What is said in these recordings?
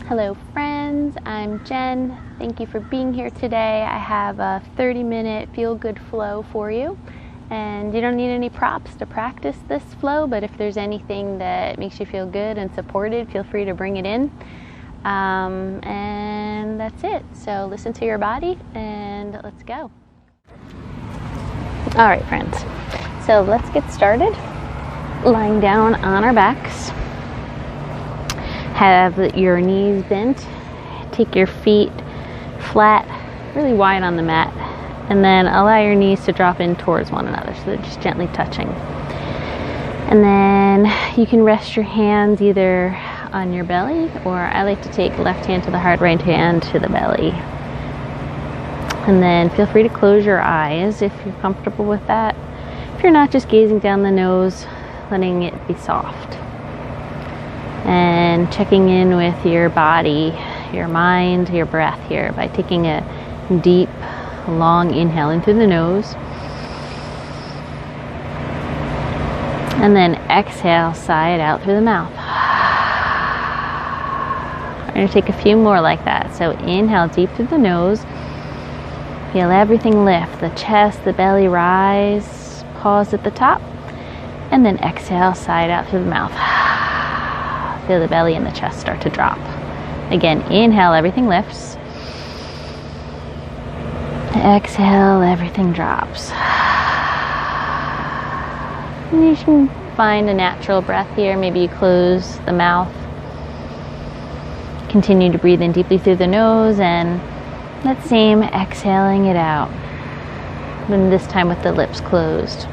Hello friends, I'm Jen. Thank you for being here today. I have a 30-minute feel-good flow for you. And you don't need any props to practice this flow, but if there's anything that makes you feel good and supported, feel free to bring it in. And that's it. So listen to your body and let's go. All right, friends. So let's get started. Lying down on our backs. Have your knees bent. Take your feet flat, really wide on the mat. And then allow your knees to drop in towards one another, so they're just gently touching. And then you can rest your hands either on your belly, or I like to take left hand to the heart, right hand to the belly. And then feel free to close your eyes if you're comfortable with that. If you're not, just gazing down the nose, letting it be soft. And checking in with your body, your mind, your breath here by taking a deep, long inhale in through the nose. And then exhale, sigh it out through the mouth. We're going to take a few more like that. So inhale deep through the nose. Feel everything lift, the chest, the belly rise. Pause at the top. And then exhale, sigh it out through the mouth. Feel the belly and the chest start to drop. Again, inhale, everything lifts. Exhale, everything drops. And you can find a natural breath here. Maybe you close the mouth. Continue to breathe in deeply through the nose and that same exhaling it out. And this time with the lips closed.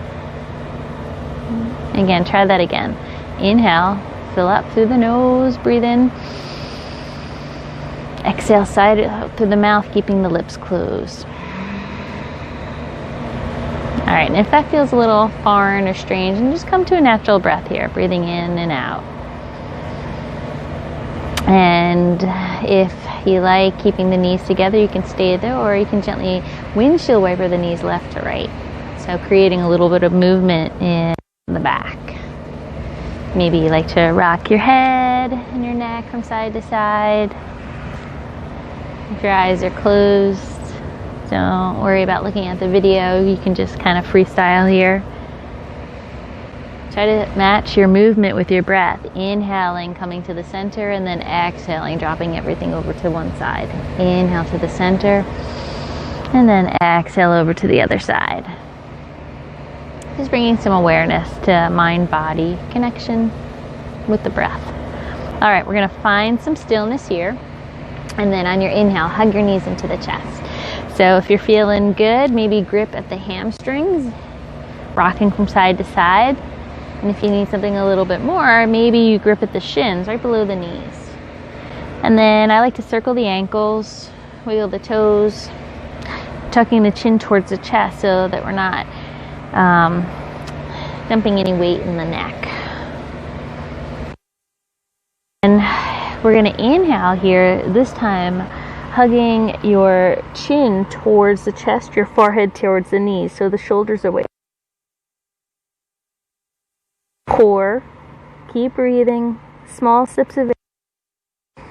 Again, try that again. Inhale, fill up through the nose, breathe in. Exhale, sigh it out through the mouth, keeping the lips closed. All right, and if that feels a little foreign or strange, then just come to a natural breath here, breathing in and out. And if you like keeping the knees together, you can stay there, or you can gently windshield wiper the knees left to right. So creating a little bit of movement in the back. Maybe you like to rock your head and your neck from side to side. If your eyes are closed, don't worry about looking at the video. You can just kind of freestyle here. Try to match your movement with your breath. Inhaling, coming to the center, and then exhaling, dropping everything over to one side. Inhale to the center, and then exhale over to the other side. Just bringing some awareness to mind-body connection with the breath. All right, we're going to find some stillness here. And then on your inhale, hug your knees into the chest. So if you're feeling good, maybe grip at the hamstrings, rocking from side to side. And if you need something a little bit more, maybe you grip at the shins, right below the knees. And then I like to circle the ankles, wiggle the toes, tucking the chin towards the chest so that we're not dumping any weight in the neck. And we're going to inhale here, this time hugging your chin towards the chest, your forehead towards the knees, so the shoulders are away. Core, keep breathing, small sips of air.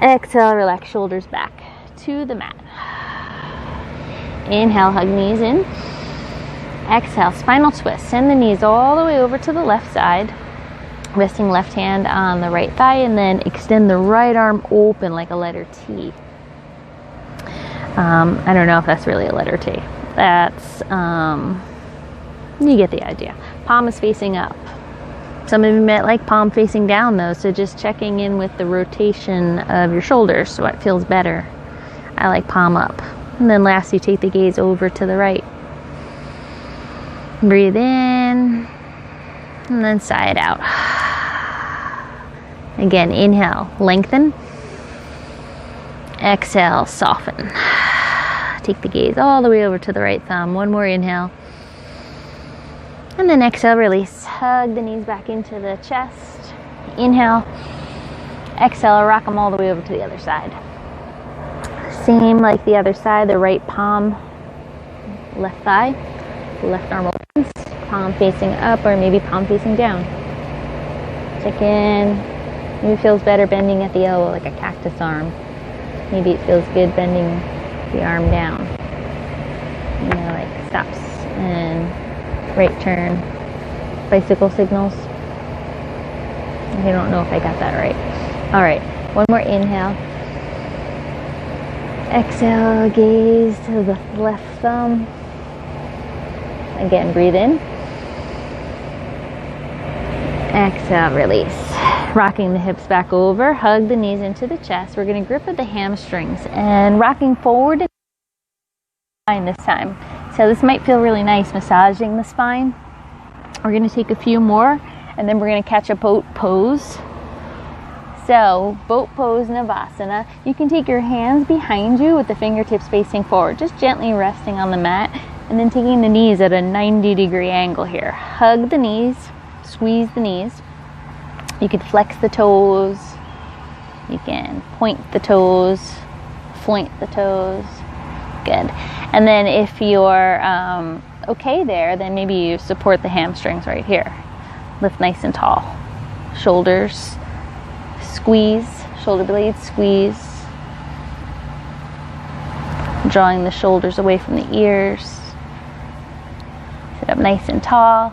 Exhale, relax shoulders back to the mat. Inhale, hug knees in. Exhale, spinal twist. Send the knees all the way over to the left side. Resting left hand on the right thigh, and then extend the right arm open like a letter T. I don't know if that's really a letter T. That's, you get the idea. Palm is facing up. Some of you might like palm facing down though, so just checking in with the rotation of your shoulders, so what feels better. I like palm up. And then last, you take the gaze over to the right. Breathe in, and then sigh it out. Again, inhale, lengthen. Exhale, soften. Take the gaze all the way over to the right thumb. One more inhale. And then exhale, release. Hug the knees back into the chest. Inhale. Exhale, rock them all the way over to the other side. Same like the other side, the right palm, left thigh, left arm opens, palm facing up or maybe palm facing down. Check in Maybe it feels better bending at the elbow like a cactus arm. Maybe it feels good bending the arm down. You know, like stops and right turn, bicycle signals. I don't know if I got that right. All right, one more inhale. Exhale, gaze to the left thumb. Again, breathe in. Exhale, release. Rocking the hips back over, hug the knees into the chest. We're going to grip at the hamstrings and rocking forward and spine this time. So this might feel really nice, massaging the spine. We're going to take a few more and then we're going to catch a boat pose. So, boat pose Navasana. You can take your hands behind you with the fingertips facing forward, just gently resting on the mat, and then taking the knees at a 90-degree angle here. Hug the knees, squeeze the knees. You can flex the toes. You can point the toes, point the toes. Good. And then if you're okay there, then maybe you support the hamstrings right here. Lift nice and tall. Shoulders, squeeze, shoulder blades, squeeze. Drawing the shoulders away from the ears. Sit up nice and tall.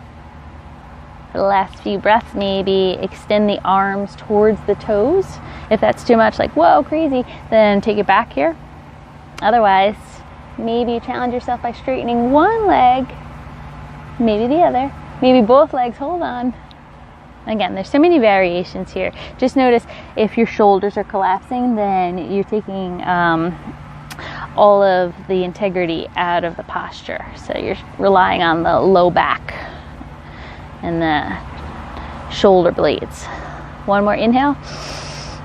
For the last few breaths, maybe extend the arms towards the toes. If that's too much, like, whoa, crazy, then take it back here. Otherwise, maybe you challenge yourself by straightening one leg, maybe the other, maybe both legs, hold on. Again, there's so many variations here. Just notice if your shoulders are collapsing, then you're taking all of the integrity out of the posture. So you're relying on the low back and the shoulder blades. One more inhale.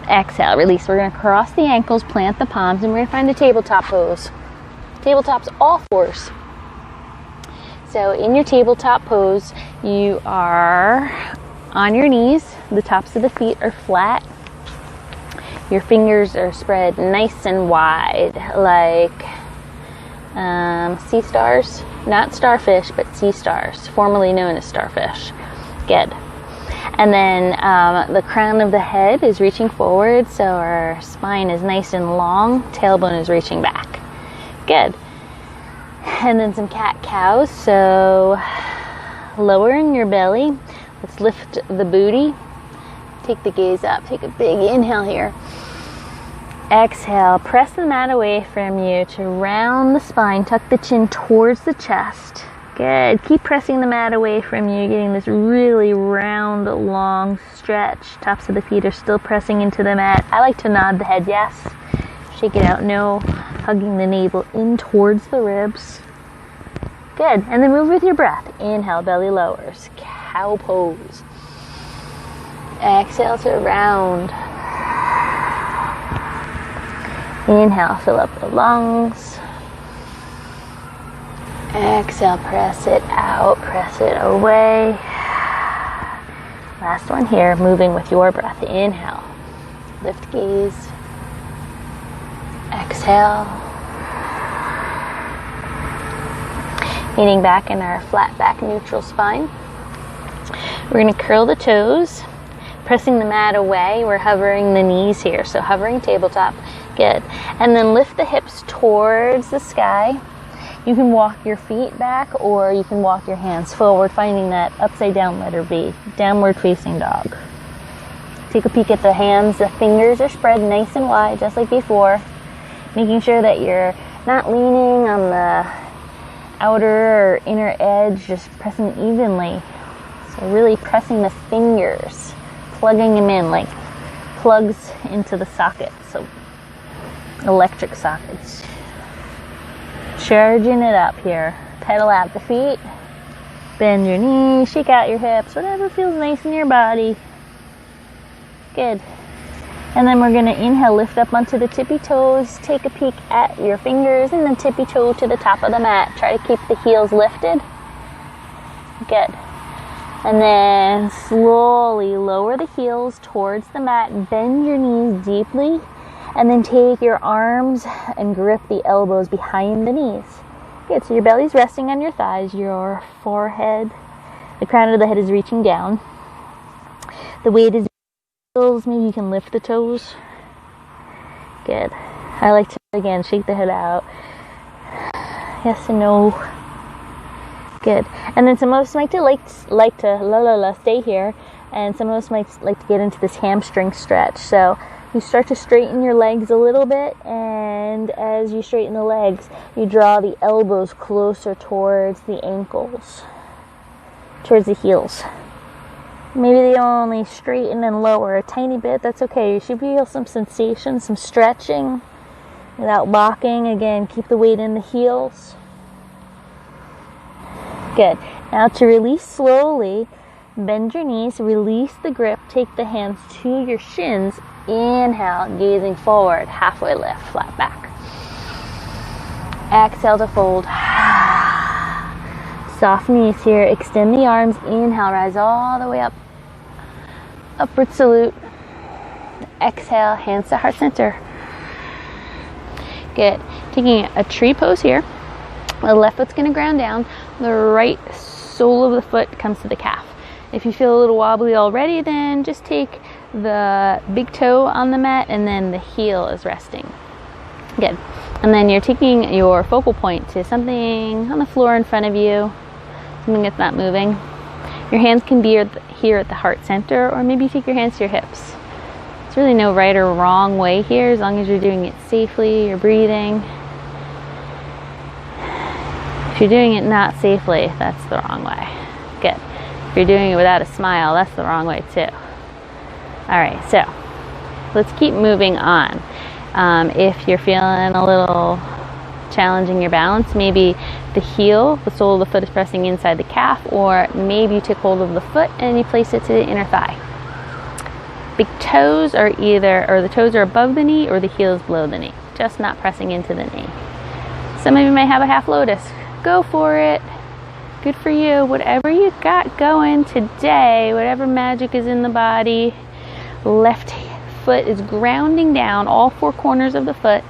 Exhale, release. We're going to cross the ankles, plant the palms, and we're going to find a tabletop pose. Tabletop's all fours. So in your tabletop pose, you are on your knees. The tops of the feet are flat. Your fingers are spread nice and wide, like sea stars. Not starfish, but sea stars, formerly known as starfish. Good. And then the crown of the head is reaching forward, so our spine is nice and long. Tailbone is reaching back. Good. And then some cat-cows. So lowering your belly. Let's lift the booty. Take the gaze up. Take a big inhale here. Exhale. Press the mat away from you to round the spine. Tuck the chin towards the chest. Good. Keep pressing the mat away from you, getting this really round, long stretch. Tops of the feet are still pressing into the mat. I like to nod the head yes. Shake it out no. Hugging the navel in towards the ribs. Good. And then move with your breath. Inhale, belly lowers. Cow pose. Exhale to round. Inhale, fill up the lungs. Exhale, press it out, press it away. Last one here, moving with your breath. Inhale, lift gaze. Exhale. Leaning back in our flat back neutral spine. We're going to curl the toes, pressing the mat away. We're hovering the knees here, so hovering tabletop. Good. And then lift the hips towards the sky. You can walk your feet back or you can walk your hands forward, finding that upside down letter B, downward facing dog. Take a peek at the hands. The fingers are spread nice and wide, just like before. Making sure that you're not leaning on the outer or inner edge, just pressing evenly. So really pressing the fingers, plugging them in like plugs into the sockets, so electric sockets. Charging it up here. Pedal out the feet. Bend your knees, shake out your hips, whatever feels nice in your body. Good. And then we're going to inhale, lift up onto the tippy toes, take a peek at your fingers, and then tippy toe to the top of the mat. Try to keep the heels lifted. Good. And then slowly lower the heels towards the mat, bend your knees deeply, and then take your arms and grip the elbows behind the knees. Good, so your belly's resting on your thighs, your forehead, the crown of the head is reaching down. The weight is heels. Maybe you can lift the toes. Good. I like to, again, shake the head out. Yes and no. Good. And then some of us might like to stay here, and some of us might like to get into this hamstring stretch. So you start to straighten your legs a little bit, and as you straighten the legs, you draw the elbows closer towards the ankles, towards the heels. Maybe they only straighten and lower a tiny bit. That's okay. You should feel some sensation, some stretching without locking. Again, keep the weight in the heels. Good. Now to release slowly, bend your knees, release the grip, take the hands to your shins. Inhale, gazing forward, halfway lift, flat back. Exhale to fold. Soft knees here, extend the arms. Inhale, rise all the way up. Upward salute. Exhale, hands to heart center. Good. Taking a tree pose here. The left foot's going to ground down. The right sole of the foot comes to the calf. If you feel a little wobbly already, then just take the big toe on the mat and then the heel is resting. Good. And then you're taking your focal point to something on the floor in front of you, something that's not moving. Your hands can be here at the heart center, or maybe you take your hands to your hips. There's really no right or wrong way here, as long as you're doing it safely, you're breathing. If you're doing it not safely, that's the wrong way. Good. If you're doing it without a smile, that's the wrong way too. All right, so let's keep moving on. If you're feeling a little challenging your balance, maybe the heel, the sole of the foot is pressing inside the calf, or maybe you take hold of the foot and you place it to the inner thigh. Big toes are the toes are above the knee or the heel is below the knee, just not pressing into the knee. Some of you may have a half lotus. Go for it. Good for you. Whatever you got going today, whatever magic is in the body. Left foot is grounding down, all four corners of the foot.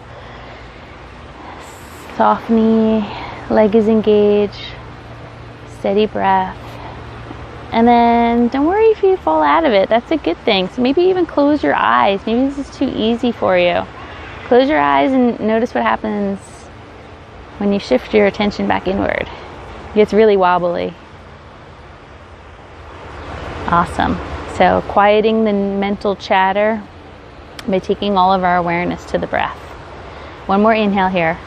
Soft knee, leg is engaged. Steady breath. And then don't worry if you fall out of it. That's a good thing. So maybe even close your eyes. Maybe this is too easy for you. Close your eyes and notice what happens when you shift your attention back inward. It gets really wobbly. Awesome. So quieting the mental chatter by taking all of our awareness to the breath. One more inhale here.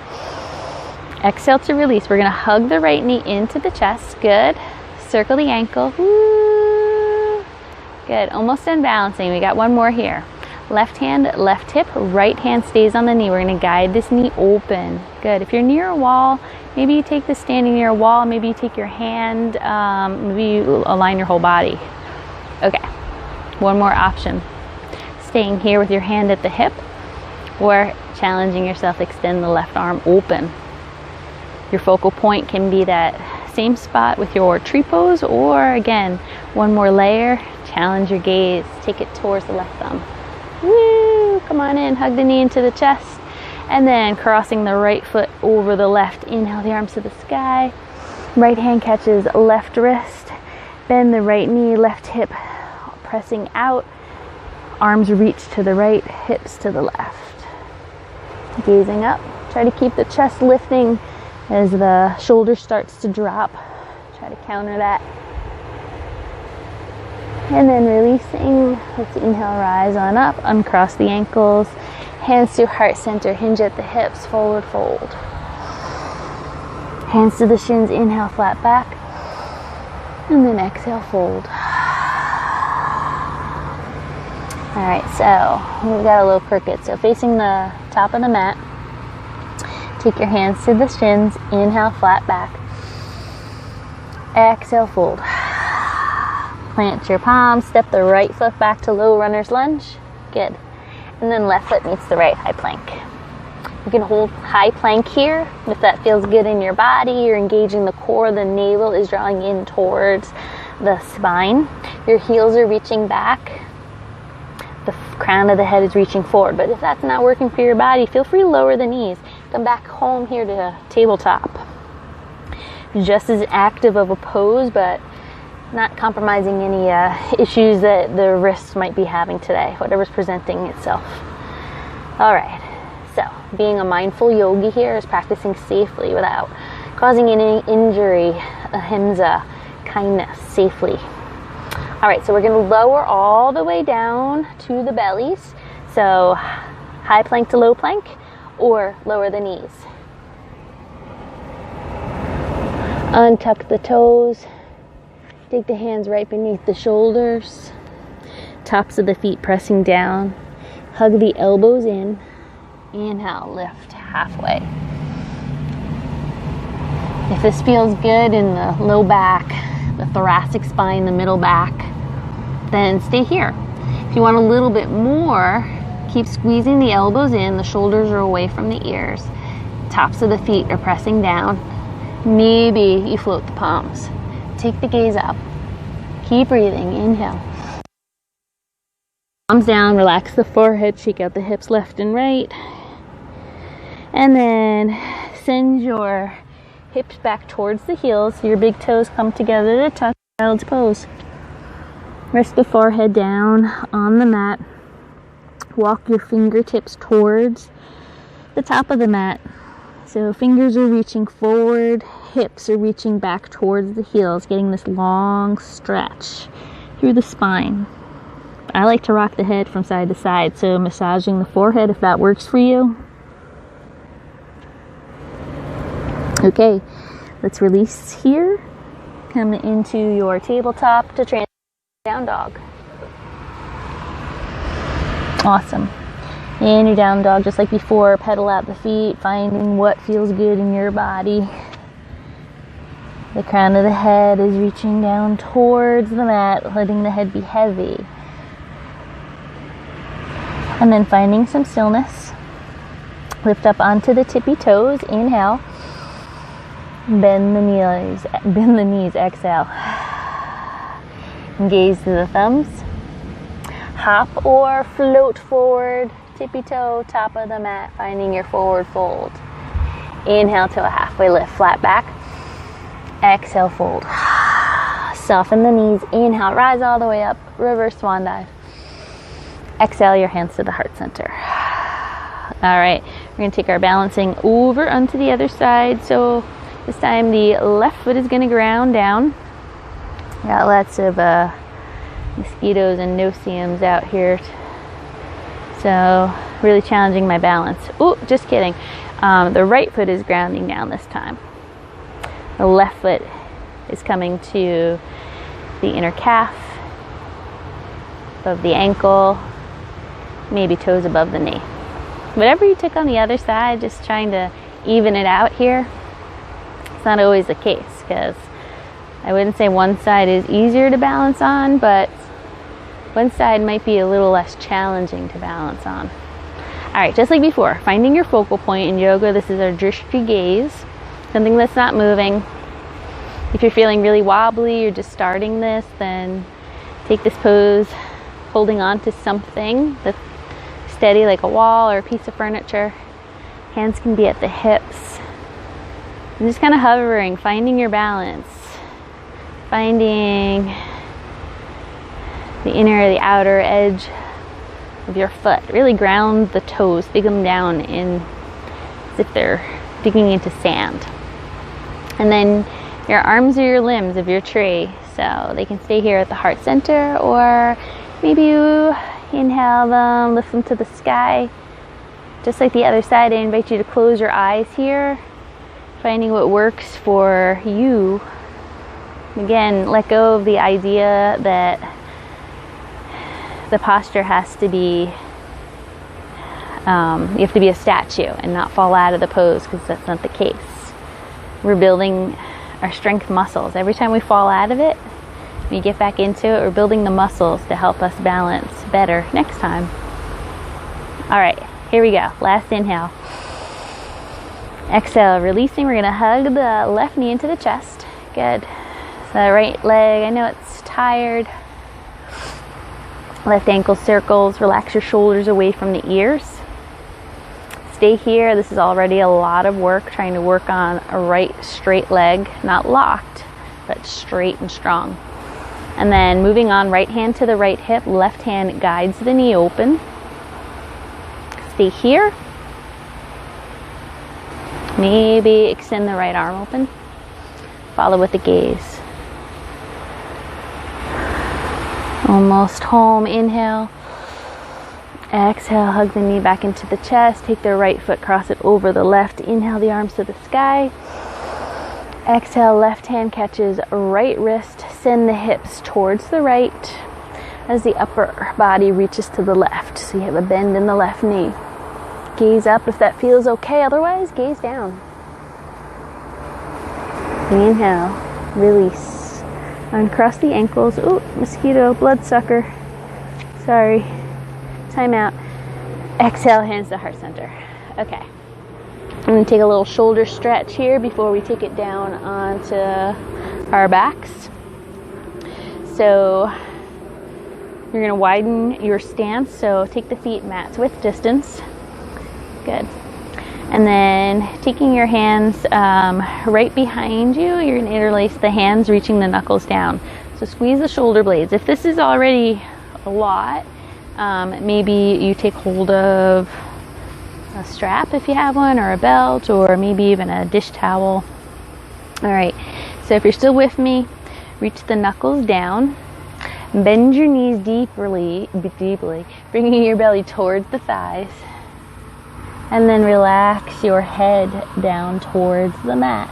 Exhale to release. We're going to hug the right knee into the chest. Good. Circle the ankle. Woo. Good. Almost done balancing. We got one more here. Left hand, left hip, right hand stays on the knee. We're going to guide this knee open. Good. If you're near a wall, maybe you take this standing near a wall. Maybe you take your hand, maybe you align your whole body. Okay. One more option. Staying here with your hand at the hip, or challenging yourself, extend the left arm open. Your focal point can be that same spot with your tree pose, or again, one more layer, challenge your gaze, take it towards the left thumb. Woo! Come on in, hug the knee into the chest, and then crossing the right foot over the left. Inhale the arms to the sky. Right hand catches left wrist. Bend the right knee, left hip pressing out. Arms reach to the right, hips to the left. Gazing up. Try to keep the chest lifting as the shoulder starts to drop. Try to counter that. And then releasing. Let's inhale, rise on up, uncross the ankles. Hands to heart center, hinge at the hips, forward fold. Hands to the shins, inhale, flat back. And then exhale, fold. Alright, so we've got a little crooked. So facing the top of the mat, take your hands to the shins, inhale, flat back. Exhale, fold. Plant your palms, step the right foot back to low runner's lunge. Good. And then left foot meets the right, high plank. You can hold high plank here. If that feels good in your body, you're engaging the core, the navel is drawing in towards the spine. Your heels are reaching back. The crown of the head is reaching forward. But if that's not working for your body, feel free to lower the knees. Come back home here to tabletop. Just as active of a pose, but not compromising any issues that the wrist might be having today, whatever's presenting itself. All right, so being a mindful yogi here is practicing safely without causing any injury, ahimsa, kindness, safely. All right, so we're going to lower all the way down to the bellies. So high plank to low plank, or lower the knees. Untuck the toes. Take the hands right beneath the shoulders. Tops of the feet pressing down. Hug the elbows in. Inhale, lift halfway. If this feels good in the low back, the thoracic spine, the middle back, then stay here. If you want a little bit more, keep squeezing the elbows in. The shoulders are away from the ears. Tops of the feet are pressing down. Maybe you float the palms. Take the gaze up. Keep breathing. Inhale. Palms down. Relax the forehead. Shake out the hips left and right. And then send your hips back towards the heels. So your big toes come together to touch. Child's pose. Rest the forehead down on the mat. Walk your fingertips towards the top of the mat. So fingers are reaching forward, hips are reaching back towards the heels, getting this long stretch through the spine. I like to rock the head from side to side, so massaging the forehead if that works for you. Okay, let's release here. Come into your tabletop to transfer down dog. Awesome. In your down dog, just like before, pedal out the feet, finding what feels good in your body. The crown of the head is reaching down towards the mat, letting the head be heavy. And then finding some stillness. Lift up onto the tippy toes. Inhale. Bend the knees, exhale. Gaze to the thumbs. Hop or float forward, tippy toe, top of the mat, finding your forward fold. Inhale to a halfway lift, flat back. Exhale, fold. Soften the knees. Inhale, rise all the way up, reverse swan dive. Exhale, your hands to the heart center. All right, we're going to take our balancing over onto the other side. So this time the left foot is going to ground down. Got lots of mosquitoes and no-see-ums out here, so really challenging my balance. Oh, just kidding. The right foot is grounding down this time. The left foot is coming to the inner calf, above the ankle, maybe toes above the knee. Whatever you took on the other side, just trying to even it out here. It's not always the case, because I wouldn't say one side is easier to balance on, but one side might be a little less challenging to balance on. All right, just like before, finding your focal point in yoga. This is our drishti gaze, something that's not moving. If you're feeling really wobbly, you're just starting this, then take this pose, holding on to something that's steady, like a wall or a piece of furniture. Hands can be at the hips. And just kind of hovering, finding your balance, finding the inner or the outer edge of your foot. Really ground the toes, dig them down in as if they're digging into sand. And then your arms are your limbs of your tree, so they can stay here at the heart center, or maybe you inhale them, lift them to the sky. Just like the other side, I invite you to close your eyes here, finding what works for you. Again, let go of the idea that the posture has to be, you have to be a statue and not fall out of the pose, because that's not the case. We're building our strength muscles. Every time we fall out of it, we get back into it, we're building the muscles to help us balance better next time. All right, here we go. Last inhale. Exhale, releasing. We're gonna hug the left knee into the chest. Good. So the right leg, I know it's tired. Left ankle circles. Relax your shoulders away from the ears. Stay here. This is already a lot of work, trying to work on a right straight leg, not locked, but straight and strong. And then moving on, right hand to the right hip, left hand guides the knee open. Stay here. Maybe extend the right arm open. Follow with the gaze. Almost home. Inhale. Exhale, hug the knee back into the chest. Take the right foot, cross it over the left. Inhale the arms to the sky. Exhale, left hand catches right wrist. Send the hips towards the right as the upper body reaches to the left. So you have a bend in the left knee. Gaze up if that feels okay. Otherwise, gaze down. Inhale, release. Uncross the ankles. Ooh, mosquito, bloodsucker. Sorry. Time out. Exhale, hands to heart center. Okay. I'm going to take a little shoulder stretch here before we take it down onto our backs. So you're going to widen your stance. So take the feet mat's width distance. Good. And then taking your hands right behind you, you're going to interlace the hands, reaching the knuckles down. So squeeze the shoulder blades. If this is already a lot, maybe you take hold of a strap if you have one, or a belt, or maybe even a dish towel. All right. So if you're still with me, reach the knuckles down. Bend your knees deeply, bringing your belly towards the thighs. And then relax your head down towards the mat,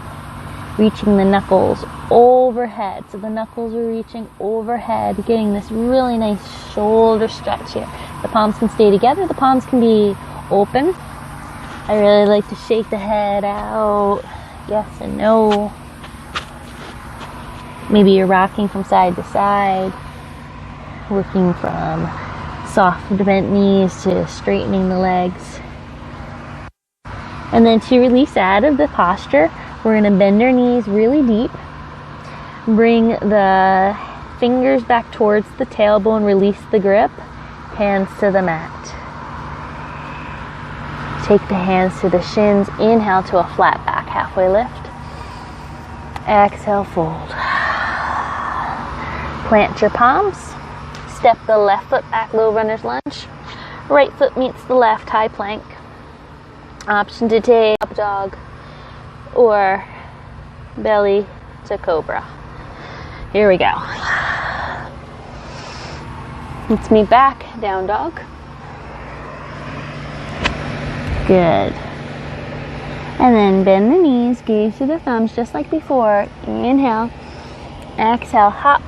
reaching the knuckles overhead. So the knuckles are reaching overhead, getting this really nice shoulder stretch here. The palms can stay together. The palms can be open. I really like to shake the head out. Yes and no. Maybe you're rocking from side to side, working from soft bent knees to straightening the legs. And then to release out of the posture, we're going to bend our knees really deep. Bring the fingers back towards the tailbone, release the grip, hands to the mat. Take the hands to the shins, inhale to a flat back, halfway lift. Exhale, fold. Plant your palms. Step the left foot back, low runner's lunge. Right foot meets the left, high plank. Option to take up dog or belly to cobra. Here we go. Let's meet back, down dog. Good. And then bend the knees, gaze to the thumbs just like before. Inhale. Exhale, hop,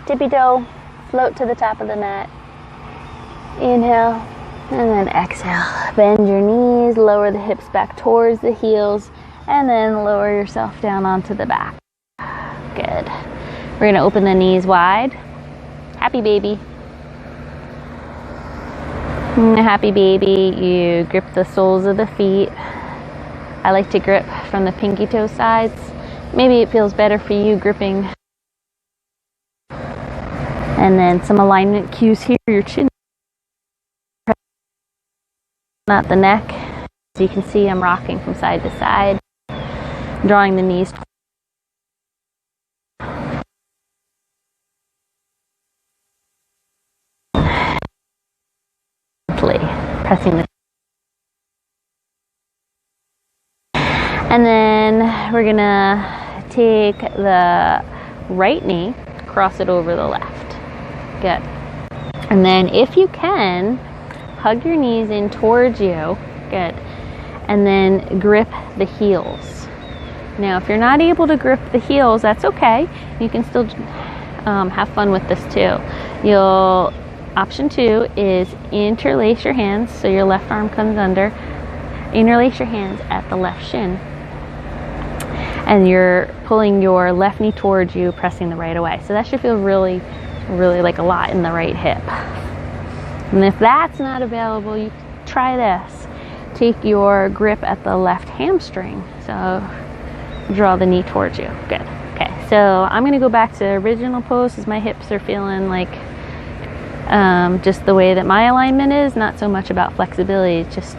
tippy toe, float to the top of the mat. Inhale. And then exhale. Bend your knees, lower the hips back towards the heels, and then lower yourself down onto the back. Good. We're going to open the knees wide. Happy baby. Happy baby, you grip the soles of the feet. I like to grip from the pinky toe sides. Maybe it feels better for you gripping. And then some alignment cues here, your chin, not the neck. As you can see, I'm rocking from side to side, drawing the knees. Pressing the. And then we're gonna take the right knee, cross it over the left. Good. And then if you can, hug your knees in towards you. Good. And then grip the heels. Now, if you're not able to grip the heels, that's okay. You can still have fun with this too. Option 2 is interlace your hands, so your left arm comes under. Interlace your hands at the left shin. And you're pulling your left knee towards you, pressing the right away. So that should feel really, really like a lot in the right hip. And if that's not available, you try this. Take your grip at the left hamstring. So draw the knee towards you. Good. Okay, so I'm going to go back to original pose as my hips are feeling like just the way that my alignment is, not so much about flexibility, it's just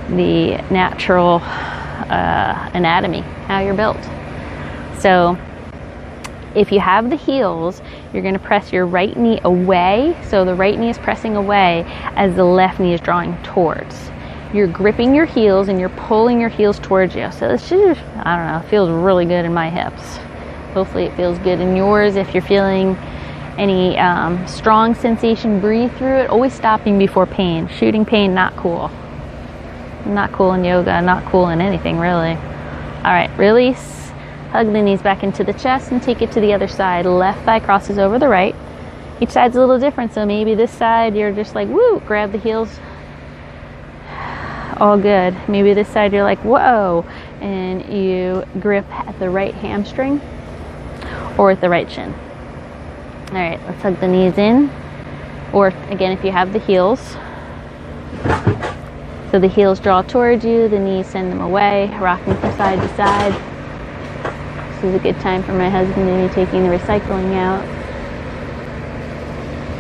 the natural anatomy, how you're built. So If you have the heels, you're going to press your right knee away. So the right knee is pressing away as the left knee is drawing towards. You're gripping your heels and you're pulling your heels towards you. So this should, I don't know, it feels really good in my hips. Hopefully it feels good in yours. If you're feeling any strong sensation, breathe through it. Always stopping before pain. Shooting pain, not cool. Not cool in yoga, not cool in anything really. All right, release. Hug the knees back into the chest and take it to the other side. Left thigh crosses over the right. Each side's a little different, so maybe this side you're just like, woo, grab the heels. All good. Maybe this side you're like, whoa, and you grip at the right hamstring or at the right shin. All right, let's hug the knees in. Or again, if you have the heels. So the heels draw towards you, the knees send them away, rocking from side to side. This is a good time for my husband and me taking the recycling out.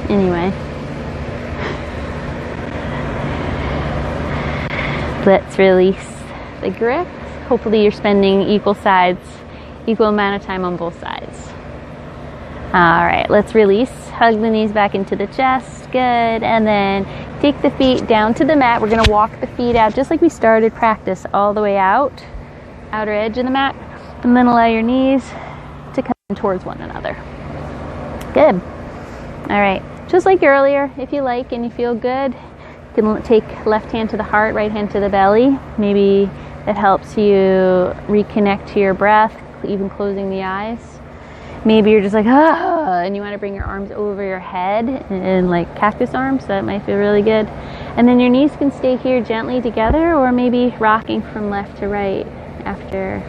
Anyway. Let's release the grips. Hopefully you're spending equal amount of time on both sides. All right, let's release. Hug the knees back into the chest. Good. And then take the feet down to the mat. We're going to walk the feet out just like we started practice, all the way out, outer edge of the mat. And then allow your knees to come towards one another. Good. All right. Just like earlier, if you like and you feel good, you can take left hand to the heart, right hand to the belly. Maybe that helps you reconnect to your breath, even closing the eyes. Maybe you're just like, ah, and you want to bring your arms over your head and like cactus arms. That might feel really good. And then your knees can stay here gently together, or maybe rocking from left to right after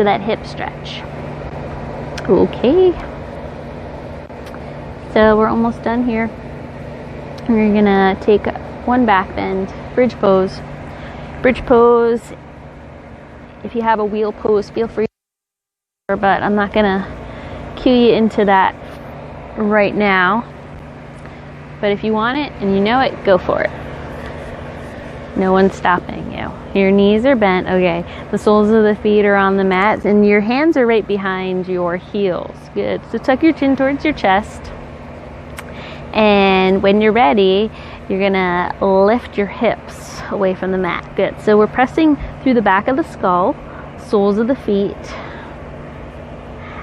that hip stretch. Okay. So we're almost done here. We're gonna take one back bend, bridge pose. Bridge pose, if you have a wheel pose, feel free, but I'm not gonna cue you into that right now. But if you want it and you know it, go for it. No one's stopping you. Your knees are bent. Okay, the soles of the feet are on the mat and your hands are right behind your heels. Good. So tuck your chin towards your chest. And when you're ready, you're gonna lift your hips away from the mat. Good. So we're pressing through the back of the skull, soles of the feet,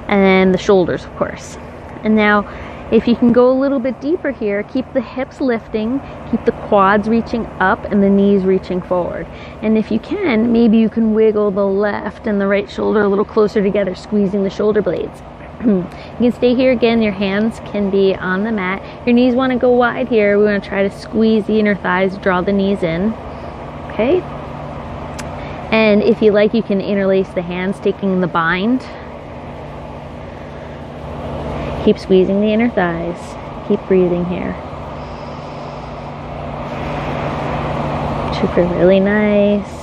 and then the shoulders, of course. And now, if you can go a little bit deeper here, keep the hips lifting, keep the quads reaching up and the knees reaching forward. And if you can, maybe you can wiggle the left and the right shoulder a little closer together, squeezing the shoulder blades. You can stay here again. Your hands can be on the mat. Your knees want to go wide here. We want to try to squeeze the inner thighs, draw the knees in. Okay? And if you like, you can interlace the hands, taking the bind. Keep squeezing the inner thighs. Keep breathing here. Super really nice.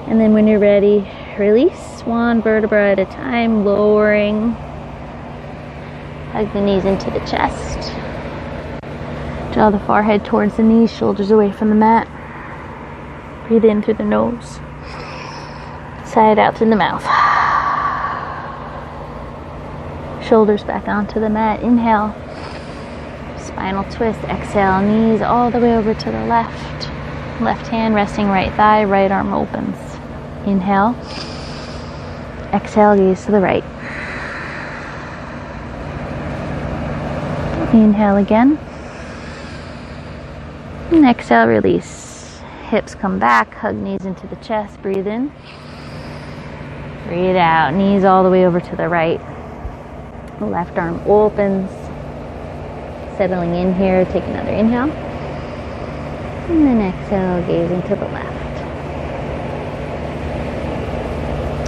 And then when you're ready, release one vertebra at a time, lowering. Hug the knees into the chest. Draw the forehead towards the knees, shoulders away from the mat. Breathe in through the nose. Sigh out through the mouth. Shoulders back onto the mat. Inhale. Spinal twist. Exhale. Knees all the way over to the left. Left hand resting right thigh. Right arm opens. Inhale. Exhale. Gaze to the right. Inhale again. And exhale. Release. Hips come back. Hug knees into the chest. Breathe in. Breathe out. Knees all the way over to the right. The left arm opens. Settling in here. Take another inhale. And then exhale, gazing to the left.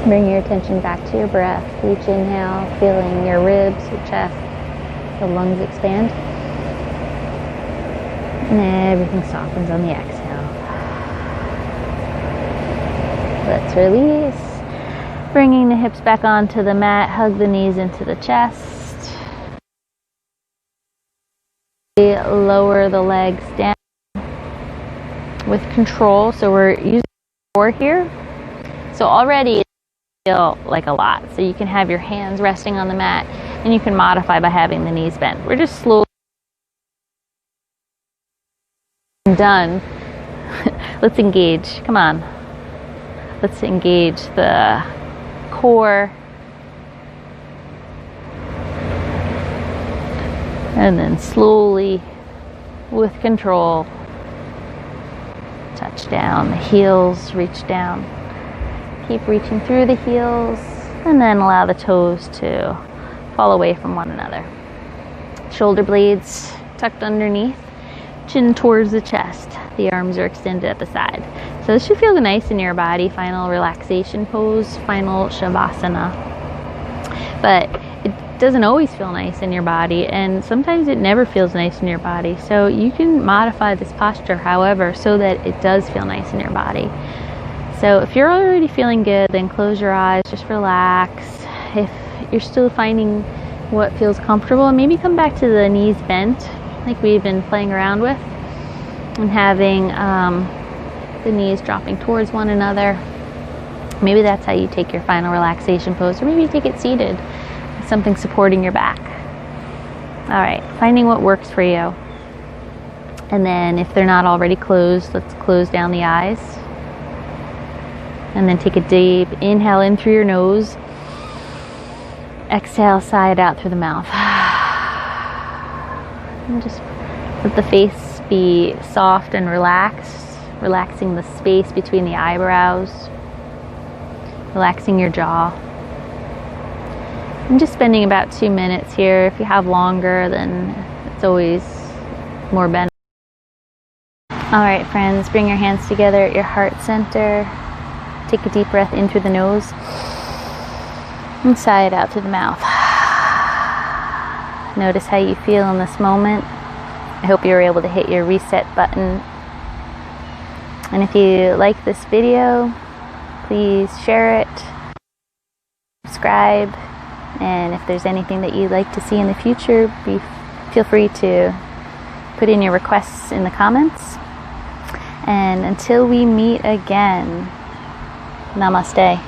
Bring your attention back to your breath. Each inhale, feeling your ribs, your chest, the lungs expand. And everything softens on the exhale. Let's release. Bringing the hips back onto the mat, hug the knees into the chest. Lower the legs down with control. So we're using core here. So already feel like a lot. So you can have your hands resting on the mat, and you can modify by having the knees bent. We're just slowly done. Let's engage. Come on. Let's engage the core. And then slowly, with control, touch down the heels, reach down. Keep reaching through the heels, and then allow the toes to fall away from one another. Shoulder blades tucked underneath, chin towards the chest. The arms are extended at the side. So this should feel nice in your body. Final relaxation pose, final Shavasana. But it doesn't always feel nice in your body, and sometimes it never feels nice in your body. So you can modify this posture, however, so that it does feel nice in your body. So if you're already feeling good, then close your eyes, just relax. If you're still finding what feels comfortable, maybe come back to the knees bent, like we've been playing around with, and having the knees dropping towards one another. Maybe that's how you take your final relaxation pose, or maybe you take it seated, something supporting your back. All right, finding what works for you. And then if they're not already closed, let's close down the eyes. And then take a deep inhale in through your nose. Exhale, sigh it out through the mouth. And just let the face be soft and relaxed, relaxing the space between the eyebrows, relaxing your jaw. I'm just spending about 2 minutes here. If you have longer, then it's always more beneficial. All right, friends, bring your hands together at your heart center. Take a deep breath in through the nose and sigh it out through the mouth. Notice how you feel in this moment. I hope you were able to hit your reset button. And if you like this video, please share it, subscribe, and if there's anything that you'd like to see in the future, feel free to put in your requests in the comments. And until we meet again, namaste.